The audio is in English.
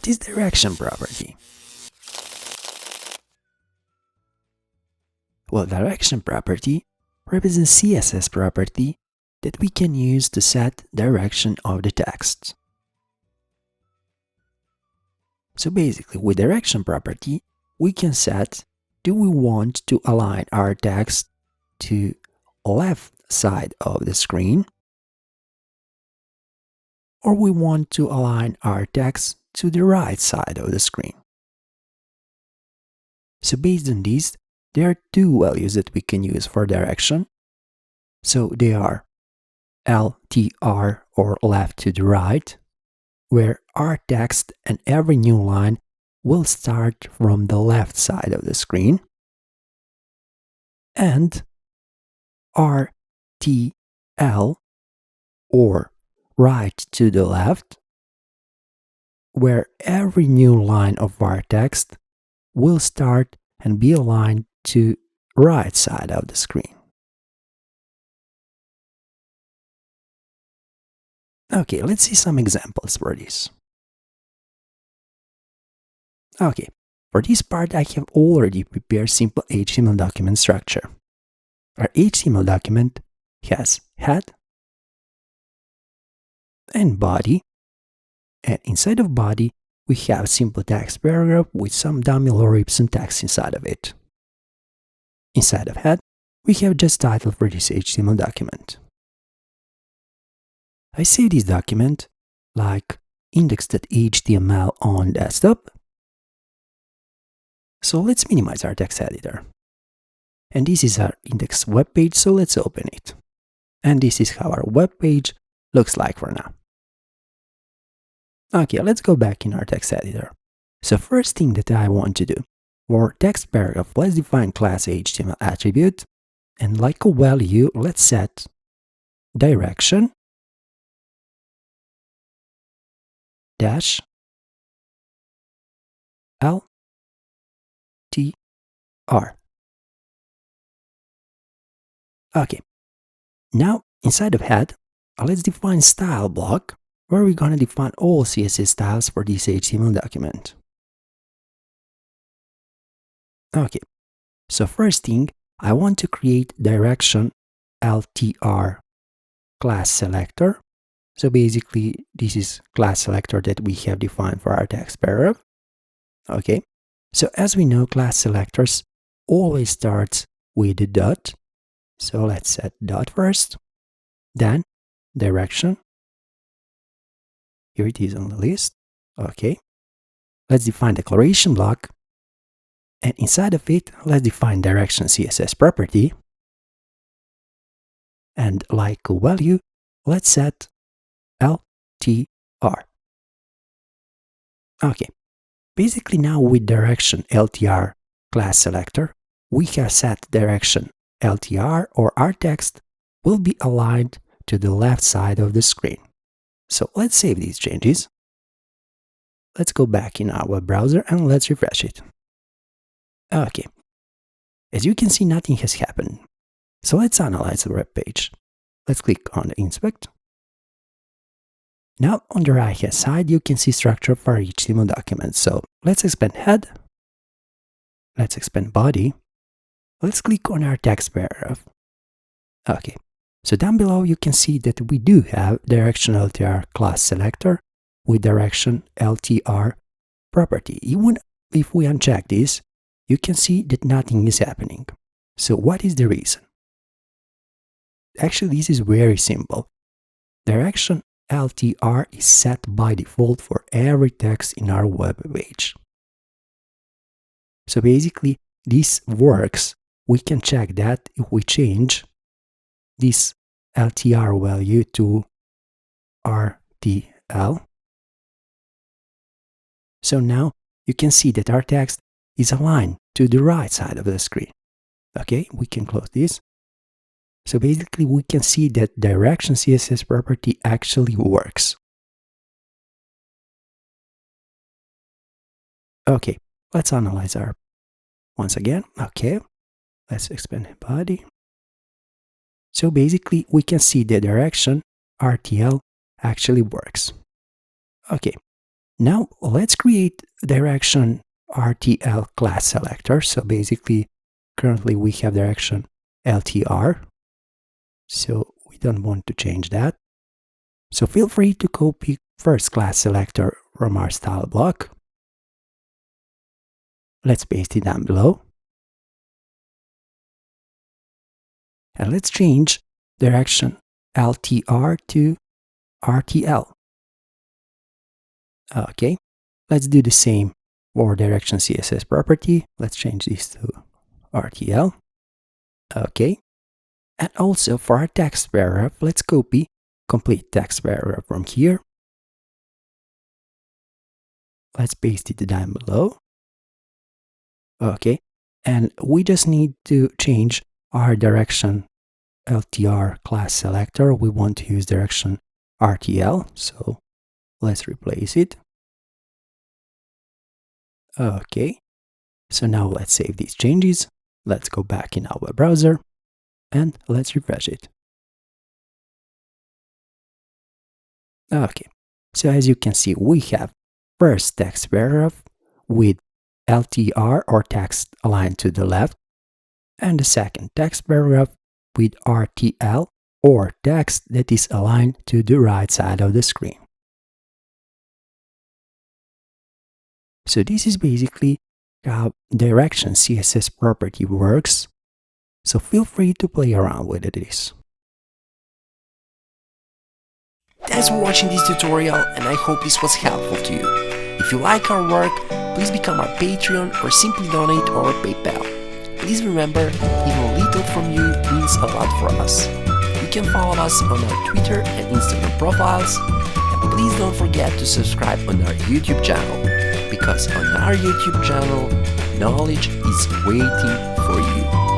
What is direction property? Well, direction property represents CSS property that we can use to set direction of the text. So basically, with direction property, we can set, do we want to align our text to left side of the screen, or we want to align our text to the right side of the screen. So based on this, there are two values that we can use for direction. So they are LTR, or left to the right, where our text and every new line will start from the left side of the screen, and RTL, or right to the left, where every new line of our text will start and be aligned to right side of the screen. Okay, let's see some examples for this. Okay, for this part I have already prepared simple HTML document structure. Our HTML document has head and body, and inside of body we have a simple text paragraph with some dummy lorem text inside of it. Inside of head, we have just title for this HTML document. I save this document like index.html on desktop. So let's minimize our text editor. And this is our index web page, so let's open it. And this is how our web page looks like for now. Okay, let's go back in our text editor. So first thing that I want to do, for text paragraph, let's define class HTML attribute, and like a value, let's set direction dash LTR. Okay, now inside of head, let's define style block, where we're going to define all CSS styles for this HTML document. Okay, so first thing, I want to create direction LTR class selector. So basically, this is class selector that we have defined for our text paragraph. Okay, so as we know, class selectors always starts with a dot. So let's set dot first, then direction. Here it is on the list. Okay, let's define declaration block, and inside of it, let's define direction CSS property, and like a value, let's set LTR. Okay, basically now with direction LTR class selector, we have set direction LTR, or our text will be aligned to the left side of the screen. So let's save these changes. Let's go back in our web browser and let's refresh it. Okay, as you can see, nothing has happened. So let's analyze the web page. Let's click on the inspect. Now on the right hand side, you can see structure for our HTML document. So let's expand head. Let's expand body. Let's click on our text paragraph. Okay, so down below you can see that we do have direction LTR class selector with direction LTR property. Even if we uncheck this, you can see that nothing is happening. So what is the reason? Actually, this is very simple. Direction LTR is set by default for every text in our web page. So basically, this works. We can check that if we change this LTR value to RTL. So now you can see that our text is aligned to the right side of the screen. Okay, we can close this. So basically we can see that direction CSS property actually works. Okay, let's analyze our once again. Okay, let's expand the body. So basically we can see the direction RTL actually works. Okay, Now let's create direction RTL class selector. So basically, currently we have direction LTR. So we don't want to change that. So feel free to copy first class selector from our style block. Let's paste it down below. And let's change direction LTR to RTL. Okay, let's do the same for direction CSS property. Let's change this to RTL. Okay, and also for our text paragraph, let's copy complete text paragraph from here. Let's paste it down below. Okay, and we just need to change our direction LTR class selector. We want to use direction RTL, so let's replace it. Okay, so now let's save these changes. Let's go back in our web browser and let's refresh it. Okay, so as you can see, we have first text paragraph with LTR or text aligned to the left, and the second text paragraph with RTL or text that is aligned to the right side of the screen. So this is basically how direction CSS property works. So feel free to play around with this. Thanks for watching this tutorial, and I hope this was helpful to you. If you like our work, please become our Patreon or simply donate to our PayPal. Please remember, even a little from you means a lot for us. You can follow us on our Twitter and Instagram profiles, and please don't forget to subscribe on our YouTube channel, because on our YouTube channel, knowledge is waiting for you.